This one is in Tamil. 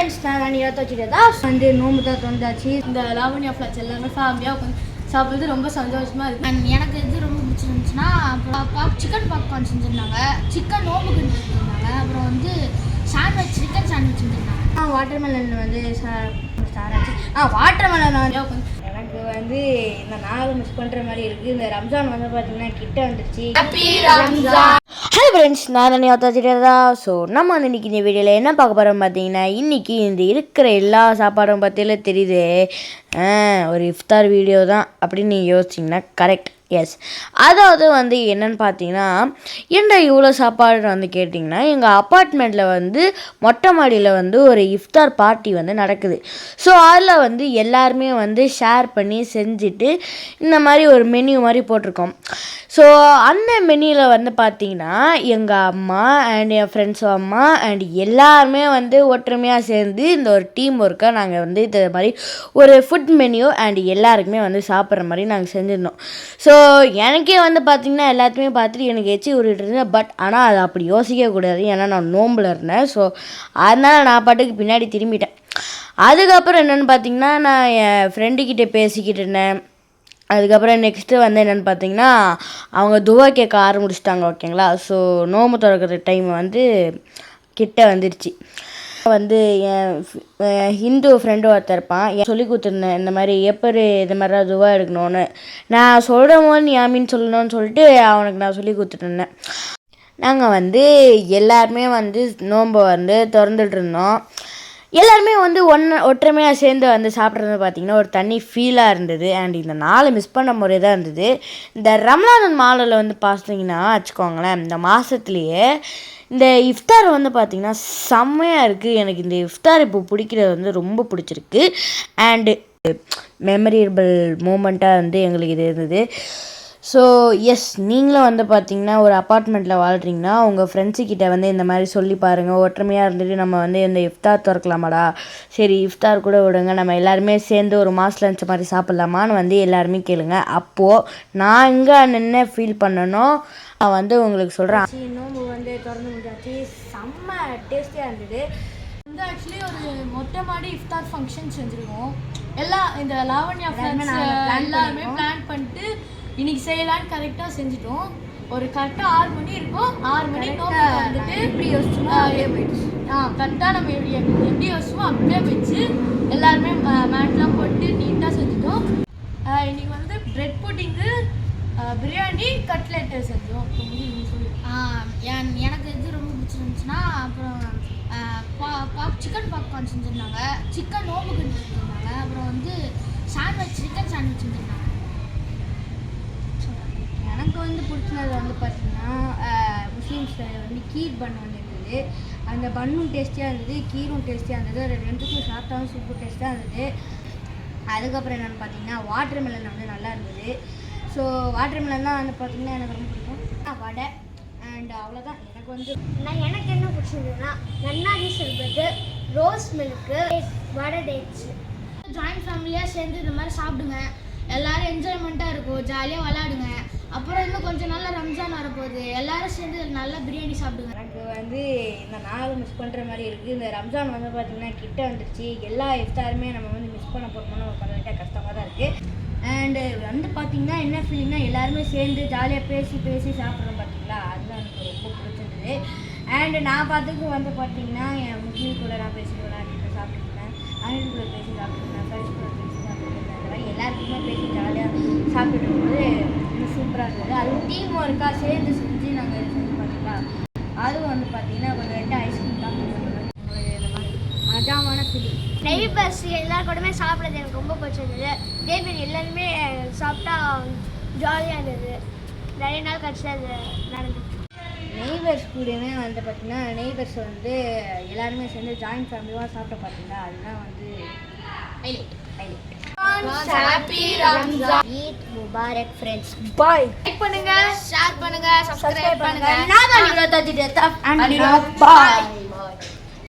ஃப்ரெண்ட்ஸ் நான் இருபத்தொச்சிட்டதா வந்து நோம்பு தான் தந்தாச்சு. இந்த லாவண்யா ஃப்ளாட்ஸ் எல்லாமே ஃபேமிலியாக உட்காந்து சாப்பிட்றது ரொம்ப சந்தோஷமாக இருக்குது. அண்ட் எனக்கு எது ரொம்ப பிடிச்சிருந்துச்சுன்னா அப்புறம் சிக்கன் பாப்கார்ன் செஞ்சுருந்தாங்க, சிக்கன் நோம்பு கிண்டி செஞ்சுருந்தாங்க, அப்புறம் வந்து சாண்ட்விச் சிக்கன் சாண்ட்விச் செஞ்சுருந்தாங்க. வாட்டர்மெலன் வந்து ஸ்டார் ஆச்சு. வாட்டர்மெலன் வந்து எனக்கு வந்து இந்த நாள் மிஸ் பண்ணுற மாதிரி இருக்குது. இந்த ரம்ஜான் வந்து பார்த்தீங்கன்னா கிட்ட வந்துருச்சு. ஹலோ ஃப்ரெண்ட்ஸ், நான் யோத்தாச்சிட்டதா. ஸோ நம்ம வந்து இன்றைக்கி இந்த வீடியோவில் என்ன பார்க்க போகிறோம் பார்த்தீங்கன்னா, இன்றைக்கி இந்த இருக்கிற எல்லா சாப்பாடும் பார்த்தாலே தெரியுது ஒரு இஃப்தார் வீடியோ தான் அப்படின்னு நீங்கள் யோசிச்சிங்கன்னா கரெக்ட். எஸ், அதாவது வந்து என்னென்னு பார்த்தீங்கன்னா, ஏன்டா இவ்வளோ சாப்பாடு வந்து கேட்டிங்கன்னா, எங்கள் அப்பார்ட்மெண்ட்டில் வந்து மொட்டை மாடியில் வந்து ஒரு இஃப்தார் பார்ட்டி வந்து நடக்குது. ஸோ அதில் வந்து எல்லாருமே வந்து ஷேர் பண்ணி செஞ்சுட்டு இந்த மாதிரி ஒரு மெனு மாதிரி போட்டிருக்கோம். ஸோ அந்த மெனுவில் வந்து பார்த்திங்கன்னா எங்கள் அம்மா அண்ட் என் ஃப்ரெண்ட்ஸ் அம்மா அண்ட் எல்லாருமே வந்து ஒற்றுமையாக சேர்ந்து இந்த ஒரு டீம் ஒர்க்காக நாங்கள் வந்து இது மாதிரி ஒரு ஃபுட் மெனு அண்ட் எல்லாருக்குமே வந்து சாப்பிட்ற மாதிரி நாங்கள் செஞ்சுருந்தோம். ஸோ எனக்கே வந்து பார்த்திங்கன்னா எல்லாத்தையுமே பார்த்துட்டு எனக்கு எச்சி விட்டுட்டு இருந்தேன். பட் ஆனால் அதை அப்படி யோசிக்கக்கூடாது, ஏன்னா நான் நோம்பில் இருந்தேன். ஸோ அதனால் நான் பாட்டுக்கு பின்னாடி திரும்பிட்டேன். அதுக்கப்புறம் என்னென்னு பார்த்திங்கன்னா, நான் என் ஃப்ரெண்டுக்கிட்ட பேசிக்கிட்டு இருந்தேன். அதுக்கப்புறம் நெக்ஸ்ட்டு வந்து என்னென்னு பார்த்தீங்கன்னா, அவங்க துவா கேட்க ஆரம்பிச்சிட்டாங்க. ஓகேங்களா? ஸோ நோம்பு திறக்கிற டைம் வந்து கிட்ட வந்துடுச்சு. வந்து என் ஹிந்து ஃப்ரெண்டு ஒருத்தர் இருப்பான், என் சொல்லி கொடுத்துருந்தேன் இந்த மாதிரி எப்படி இது மாதிரிலாம் துவா எடுக்கணும்னு. நான் சொல்கிற போது நீ ஆமின்னு சொல்லணும்னு சொல்லிட்டு அவனுக்கு நான் சொல்லி கொடுத்துட்ருந்தேன். நாங்கள் வந்து எல்லாருமே வந்து நோன்பை வந்து திறந்துட்டு இருந்தோம். எல்லாருமே வந்து ஒற்றுமையாக சேர்ந்து வந்து சாப்பிட்றது பார்த்திங்கன்னா ஒரு தனி ஃபீலாக இருந்தது. அண்ட் இந்த நாள் மிஸ் பண்ண முறை தான் இருந்தது. இந்த ரம்லான் மாலில் வந்து பார்த்தீங்கன்னா வச்சுக்கோங்களேன், இந்த மாதத்துலேயே இந்த இஃப்தார் வந்து பார்த்திங்கன்னா செம்மையாக இருக்குது. எனக்கு இந்த இஃப்தார் இப்போ பிடிக்கிறது வந்து ரொம்ப பிடிச்சிருக்கு. அண்டு மெமரபிள் மூமெண்ட்டாக வந்து எங்களுக்கு இது இருந்தது. ஸோ எஸ், நீங்களும் வந்து பார்த்திங்கன்னா ஒரு அப்பார்ட்மெண்ட்டில் வாழ்கிறீங்கன்னா உங்கள் ஃப்ரெண்ட்ஸுக்கிட்ட வந்து இந்த மாதிரி சொல்லி பாருங்கள். ஒற்றுமையாக இருந்துட்டு நம்ம வந்து இந்த இஃப்தார் திறக்கலாமாடா, சரி இஃப்தார் கூட விடுங்க, நம்ம எல்லாருமே சேர்ந்து ஒரு மாஸ் லஞ்ச் மாதிரி சாப்பிட்லாமான்னு வந்து எல்லாருமே கேளுங்க. அப்போது நான் இங்கே நின்று ஃபீல் பண்ணணும் நான் வந்து உங்களுக்கு சொல்கிறேன். நோம்பு வந்து திறந்து முடிஞ்சாச்சு, செம்ம டேஸ்டியாக இருந்தது. வந்து ஆக்சுவலி ஒரு மொட்டை மாடி இஃப்தார் ஃபங்க்ஷன் செஞ்சுருக்கோம். எல்லாம் இந்த லாவண்யா எல்லாருமே பிளான் பண்ணிட்டு இன்னைக்கு செய்யலான்னு கரெக்டாக செஞ்சுட்டோம். ஒரு கரெக்டாக 6 மணி இருக்கும். 6 மணி நோம்பு வந்துட்டு எப்படி யோசிச்சோமோ அப்படியே போயிடுச்சு. கரெக்டாக நம்ம எப்படி யோசிச்சோமோ அப்படியே போயிடுச்சு. எல்லாருமே மேட்லாம் போட்டு நீட்டாக செஞ்சுட்டோம். இன்னைக்கு வந்து பிரெட் புட்டிங்கு, பிரியாணி, கட்லெட்டு செஞ்சோம். எனக்கு எது ரொம்ப பிடிச்சிருந்துச்சுன்னா அப்புறம் சிக்கன் பாப்கார்ன் செஞ்சுருந்தாங்க, சிக்கன் நோம்பு கிண்டி செஞ்சுருந்தாங்க, அப்புறம் வந்து சாண்ட்விச் சிக்கன் சாண்ட்விச் செஞ்சுருந்தாங்க. எனக்கு வந்து பிடிச்சது வந்து பார்த்திங்கன்னா முஸ்லீம்ஸ் வந்து கீர் பன் ஒன்று இருந்தது. அந்த பன்னும் டேஸ்டியாக இருந்தது, கீரும் டேஸ்டியாக இருந்தது. ரெண்டுக்கும் சாப்பிட்டாலும் சூப்பர் டேஸ்ட்டாக இருந்தது. அதுக்கப்புறம் என்னென்னு பார்த்தீங்கன்னா வாட்டர் மெலன் வந்து நல்லா இருந்தது. ஸோ வாட்டர் மெலன் தான் வந்து பார்த்திங்கன்னா எனக்கு ரொம்ப பிடிக்கும். வடை அண்ட் அவ்வளோதான். எனக்கு என்ன பிடிச்சதுன்னா நன்னாரி சொல்வது, ரோஸ் மில்க்கு, வடை டேட்ஸு. ஜாயின்ட் ஃபேமிலியாக சேர்ந்து இந்த மாதிரி சாப்பிடுங்க, எல்லோரும் என்ஜாய்மெண்ட்டாக இருக்கும், ஜாலியாக விளாடுங்க. அப்புறம் இன்னும் கொஞ்சம் நாள் ரம்ஜான் வரப்போகுது, எல்லோரும் சேர்ந்து நல்லா பிரியாணி சாப்பிடுங்க. எனக்கு வந்து இந்த நாள் மிஸ் பண்ணுற மாதிரி இருக்குது. இந்த ரம்ஜான் வந்து பார்த்திங்கன்னா கிட்ட வந்துடுச்சு. எல்லா இஃப்தாருமே நம்ம வந்து மிஸ் பண்ண போகிறோம்னு ஒரு கரெக்டாக கஷ்டமாக தான் இருக்குது. அண்டு வந்து பார்த்திங்கன்னா என்ன ஃபீலிங்னா எல்லாருமே சேர்ந்து ஜாலியாக பேசி சாப்பிட்றோம் பார்த்திங்களா, அதுதான் எனக்கு ரொம்ப பிடிச்சிருந்தது. அண்டு நான் பார்த்துக்கு வந்து பார்த்திங்கன்னா என் முஸ்லீம் கூட நான் பேசி விளையாடிட்டு சாப்பிட்டுருந்தேன், அனில் கூட பேசி சாப்பிட்டுருந்தேன், ஃப்ரெண்ட்ஸ் கூட பேசி சாப்பிட்டுருந்தேன். அந்த மாதிரி எல்லாருக்குமே பேசி ஜாலியாக சாப்பிட்டு இருக்கும்போது இன்னும் சூப்பராக இருந்தது. அதுவும் டீம் ஒர்க்காக சேர்ந்து செஞ்சு நாங்கள் செஞ்சு பார்த்திங்களா, அதுவும் வந்து பார்த்திங்கன்னா கொஞ்சம் 2 ஐஸ்கிரீம் தான் இந்த மாதிரி மஜாவான ஃபீலிங். நெய்பர்ஸ் எல்லாரும் கூடமே சாப்பிட்றது எனக்கு ரொம்ப பிடிச்சிருந்தது. இதேமாரி எல்லாருமே சாப்பிட்டா ஜாலியாக இருந்தது. நிறைய நாள் கழிச்சு அது நடந்தது. நெய்பர்ஸ் கூடவே வந்து பார்த்திங்கன்னா நெய்பர்ஸ் வந்து எல்லாருமே சேர்ந்து ஜாயின்ட் ஃபேமிலியாக சாப்பிட்ட பார்த்தீங்கன்னா அதுதான் வந்து highlight. Happy Ramzan, Eid Mubarak friends. Bye. Like பண்ணுங்க, ஷேர் பண்ணுங்க, சப்ஸ்கிரைப் பண்ணுங்க. நான் தான் நிரோதா ஜிடேதா. பாய்.